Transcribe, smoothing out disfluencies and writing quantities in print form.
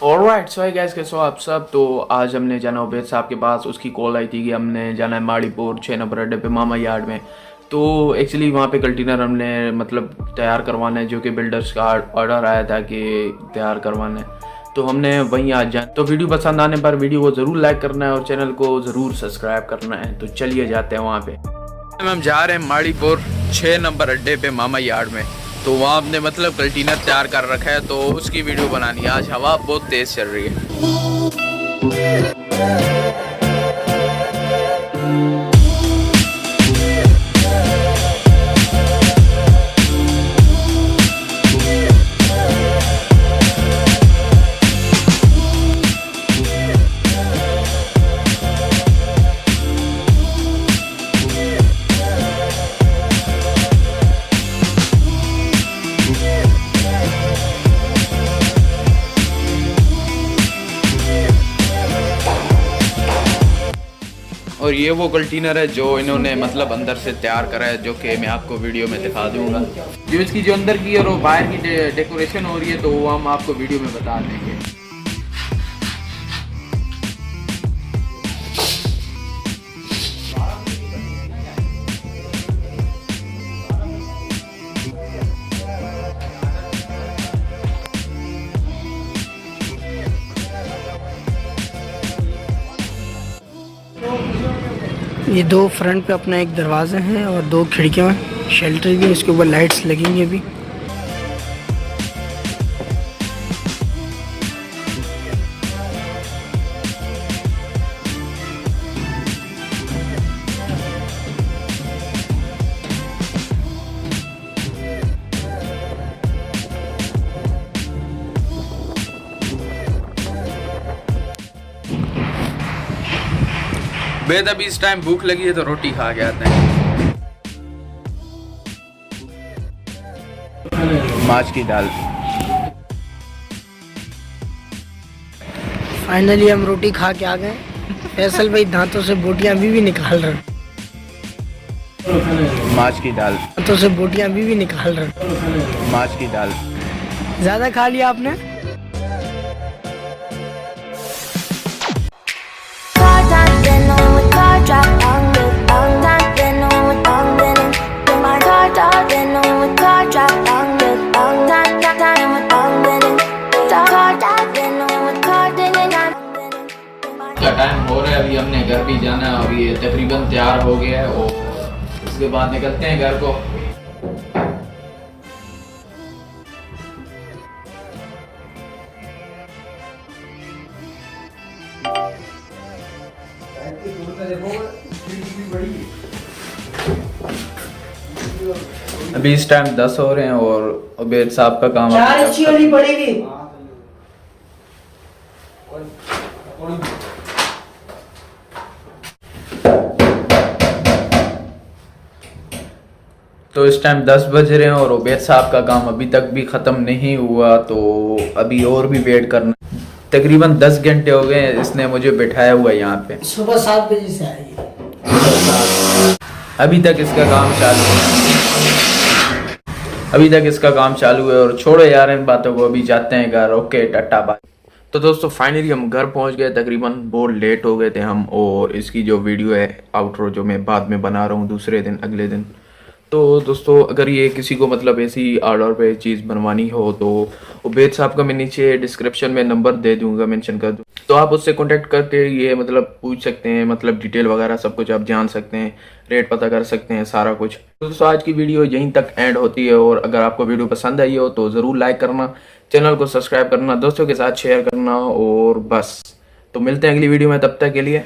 Alright so है gas, कैसे हो आप सब। तो आज हमने जाना उबैद साहब के पास। उसकी कॉल आई थी कि हमने जाना है माड़ीपुर 6 नंबर अड्डे पे मामा यार्ड में। तो एक्चुअली वहाँ पे कंटेनर हमने मतलब तैयार करवाना है, जो कि बिल्डर्स का ऑर्डर आया था कि तैयार करवाना है। तो हमने वहीं आज जाना। तो वीडियो पसंद आने पर वीडियो को ज़रूर लाइक करना है और चैनल को ज़रूर सब्सक्राइब करना है। तो चलिए जाते हैं वहाँ पे। हम जा रहे हैं माड़ीपुर 6 नंबर अड्डे पे मामा यार्ड में। तो वहाँ हमने मतलब कंटेनर तैयार कर रखा है, तो उसकी वीडियो बनानी है। आज हवा बहुत तेज़ चल रही है। और ये वो कंटेनर है जो इन्होंने मतलब अंदर से तैयार करा है, जो कि मैं आपको वीडियो में दिखा दूंगा। जो इसकी जो अंदर की और बाहर की डेकोरेशन हो रही है, तो वो हम आपको वीडियो में बता देंगे। ये दो फ्रंट पे अपना एक दरवाज़ा है और दो खिड़कियाँ, शेल्टर भी, इसके ऊपर लाइट्स लगेंगी अभी। बेद अभी इस टाइम भूख लगी है तो रोटी खा के आते हैं। माछ की दाल। फाइनली हम रोटी खा के आ गए। फैसल भाई दांतों से बोटियां अभी भी निकाल रहे। माछ की दाल। दांतों से बोटियां अभी भी निकाल रहे। माछ की दाल। ज़्यादा खा लिया आपने? टाइम हो रहा है, अभी हमने घर भी जाना है। अभी ये तकरीबन तैयार हो गया है और उसके बाद निकलते हैं घर को। अभी इस टाइम 10 हो रहे हैं और उबैद साहब का काम पड़ेगी। तो इस टाइम 10 बज रहे हैं और उबैद साहब का काम अभी तक भी ख़त्म नहीं हुआ। तो अभी और भी वेट करना। तकरीबन 10 घंटे हो गए इसने मुझे बिठाया हुआ है यहाँ पे। सुबह 7 बजे से आई है। अभी तक इसका काम चालू है। अभी तक इसका काम चालू है। और छोड़ो यार इन बातों को, अभी जाते हैं घर। Okay tata bye. तो दोस्तों फाइनली हम घर पहुंच गए। तकरीबन बहुत लेट हो गए थे हम। और इसकी जो वीडियो है आउटरो, जो मैं बाद में बना रहा हूँ दूसरे दिन, अगले दिन। तो दोस्तों अगर ये किसी को मतलब ऐसी ऑर्डर पे चीज़ बनवानी हो तो उबैद साहब का मैं नीचे डिस्क्रिप्शन में नंबर दे दूंगा, मेंशन कर दूँ। तो आप उससे कांटेक्ट करके ये मतलब पूछ सकते हैं, मतलब डिटेल वगैरह सब कुछ आप जान सकते हैं, रेट पता कर सकते हैं, सारा कुछ। तो दोस्तों आज की वीडियो यहीं तक एंड होती है। और अगर आपको वीडियो पसंद आई हो तो ज़रूर लाइक करना, चैनल को सब्सक्राइब करना, दोस्तों के साथ शेयर करना। और बस तो मिलते हैं अगली वीडियो में, तब तक के लिए